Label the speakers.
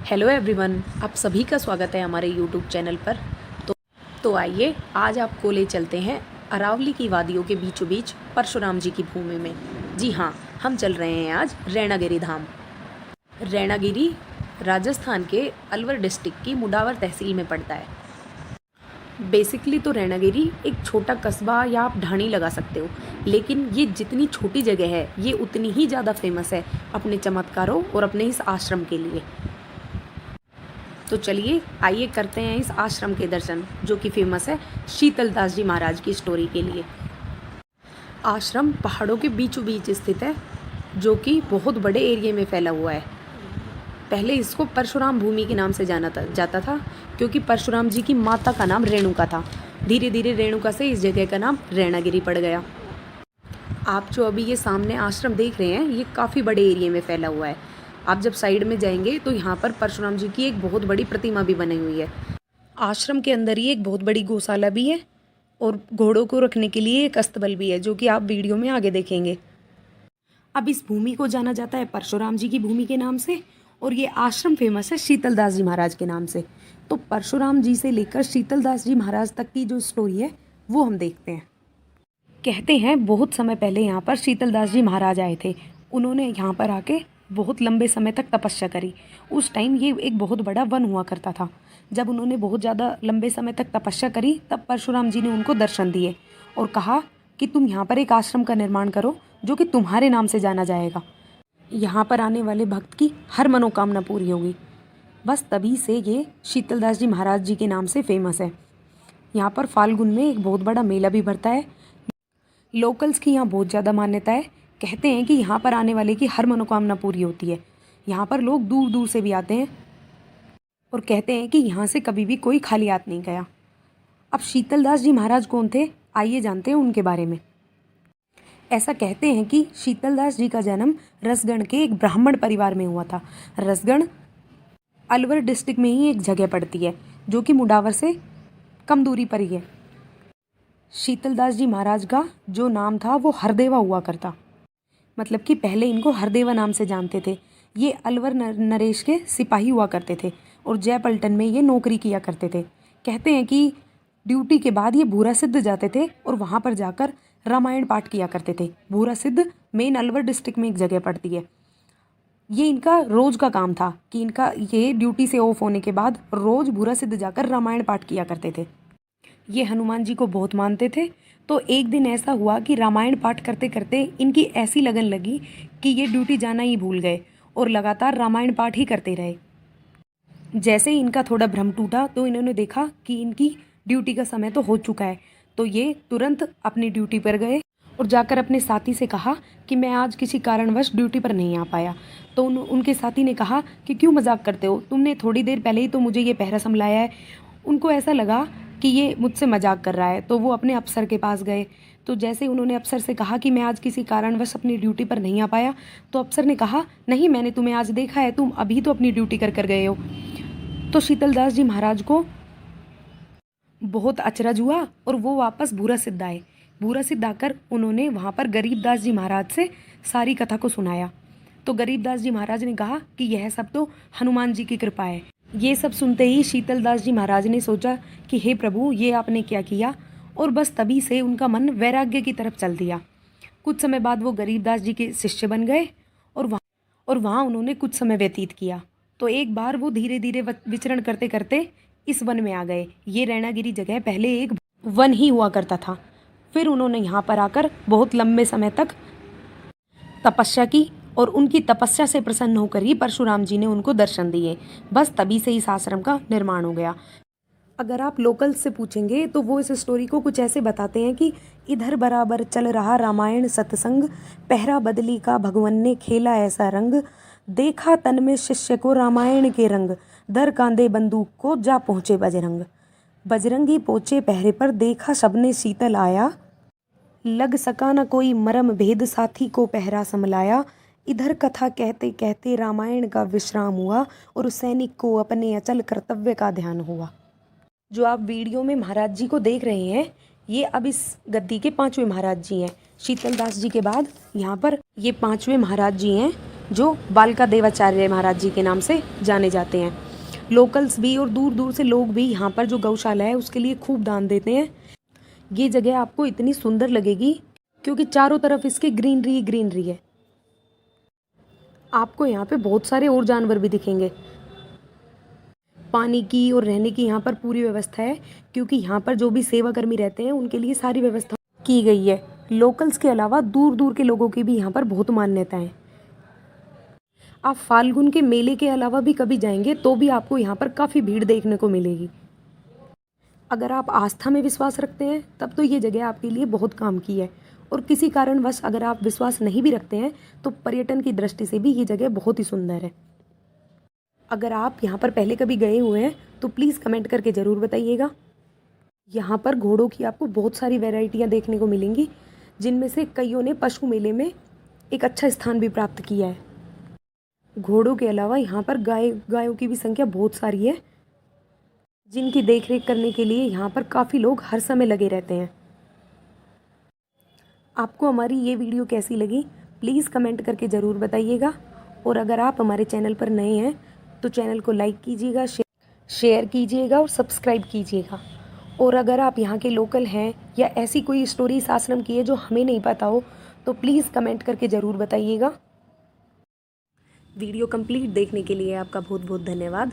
Speaker 1: Hello everyone, आप सभी का स्वागत है हमारे यूट्यूब चैनल पर। तो आइए आज आपको ले चलते हैं अरावली की वादियों के बीचों बीच परशुराम जी की भूमि में। जी हाँ, हम चल रहे हैं आज रैनागिरी धाम। रैनागिरी राजस्थान के अलवर डिस्ट्रिक्ट की मुडावर तहसील में पड़ता है। बेसिकली तो रैनागिरी एक छोटा कस्बा या आप ढाणी लगा सकते हो, लेकिन ये जितनी छोटी जगह है ये उतनी ही ज़्यादा फेमस है अपने चमत्कारों और अपने इस आश्रम के लिए। तो चलिए आइए करते हैं इस आश्रम के दर्शन, जो कि फेमस है शीतल दास जी महाराज की स्टोरी के लिए। आश्रम पहाड़ों के बीचों बीच स्थित है, जो कि बहुत बड़े एरिया में फैला हुआ है। पहले इसको परशुराम भूमि के नाम से जाना जाता था, क्योंकि परशुराम जी की माता का नाम रेणुका था। धीरे धीरे रेणुका से इस जगह का नाम रैनागिरी पड़ गया। आप जो अभी ये सामने आश्रम देख रहे हैं, ये काफ़ी बड़े एरिया में फैला हुआ है। आप जब साइड में जाएंगे तो यहाँ पर परशुराम जी की एक बहुत बड़ी प्रतिमा भी बनी हुई है। आश्रम के अंदर ही एक बहुत बड़ी गौशाला भी है और घोड़ों को रखने के लिए एक अस्तबल भी है, जो कि आप वीडियो में आगे देखेंगे। अब इस भूमि को जाना जाता है परशुराम जी की भूमि के नाम से, और ये आश्रम फेमस है शीतल दास जी महाराज के नाम से। तो परशुराम जी से लेकर शीतल दास जी महाराज तक की जो स्टोरी है वो हम देखते हैं। कहते हैं बहुत समय पहले यहाँ पर शीतल दास जी महाराज आए थे। उन्होंने यहाँ पर आके बहुत लंबे समय तक तपस्या करी। उस टाइम ये एक बहुत बड़ा वन हुआ करता था। जब उन्होंने बहुत ज़्यादा लंबे समय तक तपस्या करी, तब परशुराम जी ने उनको दर्शन दिए और कहा कि तुम यहाँ पर एक आश्रम का निर्माण करो, जो कि तुम्हारे नाम से जाना जाएगा। यहाँ पर आने वाले भक्त की हर मनोकामना पूरी होगी। बस तभी से ये शीतल दास जी महाराज जी के नाम से फेमस है। यहाँ पर फाल्गुन में एक बहुत बड़ा मेला भी भरता है। लोकल्स की यहाँ बहुत ज़्यादा मान्यता है। कहते हैं कि यहाँ पर आने वाले की हर मनोकामना पूरी होती है। यहाँ पर लोग दूर दूर से भी आते हैं और कहते हैं कि यहाँ से कभी भी कोई खाली हाथ नहीं गया। अब शीतल दास जी महाराज कौन थे, आइए जानते हैं उनके बारे में। ऐसा कहते हैं कि शीतल दास जी का जन्म रसगढ़ के एक ब्राह्मण परिवार में हुआ था। रसगढ़ अलवर डिस्ट्रिक्ट में ही एक जगह पड़ती है, जो कि मुडावर से कम दूरी पर ही है। शीतल दास जी महाराज का जो नाम था वो हरदेवा हुआ करता, मतलब कि पहले इनको हरदेवा नाम से जानते थे। ये अलवर नरेश के सिपाही हुआ करते थे और जयपलटन में ये नौकरी किया करते थे। कहते हैं कि ड्यूटी के बाद ये भूरा सिद्ध जाते थे और वहाँ पर जाकर रामायण पाठ किया करते थे। भूरा सिद्ध मेन अलवर डिस्ट्रिक्ट में एक जगह पड़ती है। ये इनका रोज का काम था कि इनका ये ड्यूटी से ऑफ होने के बाद रोज भूरा सिद्ध जाकर रामायण पाठ किया करते थे। ये हनुमान जी को बहुत मानते थे। तो एक दिन ऐसा हुआ कि रामायण पाठ करते करते इनकी ऐसी लगन लगी कि ये ड्यूटी जाना ही भूल गए और लगातार रामायण पाठ ही करते रहे। जैसे ही इनका थोड़ा भ्रम टूटा तो इन्होंने देखा कि इनकी ड्यूटी का समय तो हो चुका है। तो ये तुरंत अपनी ड्यूटी पर गए और जाकर अपने साथी से कहा कि मैं आज किसी कारणवश ड्यूटी पर नहीं आ पाया। तो उनके साथी ने कहा कि क्यों मजाक करते हो, तुमने थोड़ी देर पहले ही तो मुझे ये पहरा संभलाया है। उनको ऐसा लगा कि ये मुझसे मजाक कर रहा है, तो वो अपने अफसर के पास गए। तो जैसे उन्होंने अफसर से कहा कि मैं आज किसी कारणवश अपनी ड्यूटी पर नहीं आ पाया, तो अफसर ने कहा नहीं, मैंने तुम्हें आज देखा है, तुम अभी तो अपनी ड्यूटी कर कर गए हो। तो शीतल दास जी महाराज को बहुत अचरज हुआ और वो वापस भूरा सिद्ध आए। भूरा सिद्ध आकर उन्होंने वहाँ पर गरीबदास जी महाराज से सारी कथा को सुनाया। तो गरीबदास जी महाराज ने कहा कि यह सब तो हनुमान जी की कृपा है। ये सब सुनते ही शीतल दास जी महाराज ने सोचा कि हे प्रभु, ये आपने क्या किया, और बस तभी से उनका मन वैराग्य की तरफ चल दिया। कुछ समय बाद वो गरीबदास जी के शिष्य बन गए और वहाँ उन्होंने कुछ समय व्यतीत किया। तो एक बार वो धीरे धीरे विचरण करते करते इस वन में आ गए। ये रैनागिरी जगह पहले एक वन ही हुआ करता था। फिर उन्होंने यहाँ पर आकर बहुत लंबे समय तक तपस्या की और उनकी तपस्या से प्रसन्न होकर ही परशुराम जी ने उनको दर्शन दिए। बस तभी से इस आश्रम का निर्माण हो गया। अगर आप लोकल से पूछेंगे तो वो इस स्टोरी को कुछ ऐसे बताते हैं कि इधर बराबर चल रहा रामायण सत्संग, पहरा बदली का भगवान ने खेला ऐसा रंग, देखा तन में शिष्य को रामायण के रंग, दर कांधे बंदूक को जा पहुँचे बजरंग, बजरंगी पहुँचे पहरे पर देखा सबने शीतल आया, लग सका न कोई मरम भेद साथी को पहरा संभलाया, इधर कथा कहते कहते रामायण का विश्राम हुआ और सैनिक को अपने अचल कर्तव्य का ध्यान हुआ। जो आप वीडियो में महाराज जी को देख रहे हैं, ये अब इस गद्दी के 5वें महाराज जी हैं। शीतल दास जी के बाद यहाँ पर ये 5वें महाराज जी हैं, जो बालका देवाचार्य महाराज जी के नाम से जाने जाते हैं। लोकल्स भी और दूर दूर से लोग भी यहाँ पर जो गौशाला है उसके लिए खूब दान देते हैं। ये जगह आपको इतनी सुंदर लगेगी क्योंकि चारों तरफ इसके ग्रीनरी ग्रीनरी है। आपको यहाँ पे बहुत सारे और जानवर भी दिखेंगे। पानी की और रहने की यहाँ पर पूरी व्यवस्था है क्योंकि यहाँ पर जो भी सेवाकर्मी रहते हैं उनके लिए सारी व्यवस्था की गई है। लोकल्स के अलावा दूर दूर के लोगों की भी यहाँ पर बहुत मान्यता है। आप फाल्गुन के मेले के अलावा भी कभी जाएंगे तो भी आपको यहाँ पर काफ़ी भीड़ देखने को मिलेगी। अगर आप आस्था में विश्वास रखते हैं तब तो ये जगह आपके लिए बहुत काम की है, और किसी कारणवश अगर आप विश्वास नहीं भी रखते हैं तो पर्यटन की दृष्टि से भी ये जगह बहुत ही सुंदर है। अगर आप यहाँ पर पहले कभी गए हुए हैं तो प्लीज़ कमेंट करके ज़रूर बताइएगा। यहाँ पर घोड़ों की आपको बहुत सारी वैरायटियाँ देखने को मिलेंगी, जिनमें से कईयों ने पशु मेले में एक अच्छा स्थान भी प्राप्त किया है। घोड़ों के अलावा यहाँ पर गायों की भी संख्या बहुत सारी है, जिनकी देखरेख करने के लिए यहाँ पर काफ़ी लोग हर समय लगे रहते हैं। आपको हमारी ये वीडियो कैसी लगी प्लीज़ कमेंट करके ज़रूर बताइएगा, और अगर आप हमारे चैनल पर नए हैं तो चैनल को लाइक कीजिएगा, शेयर कीजिएगा और सब्सक्राइब कीजिएगा। और अगर आप यहाँ के लोकल हैं या ऐसी कोई स्टोरी इस आश्रम की है जो हमें नहीं पता हो तो प्लीज़ कमेंट करके ज़रूर बताइएगा। वीडियो कंप्लीट देखने के लिए आपका बहुत बहुत धन्यवाद।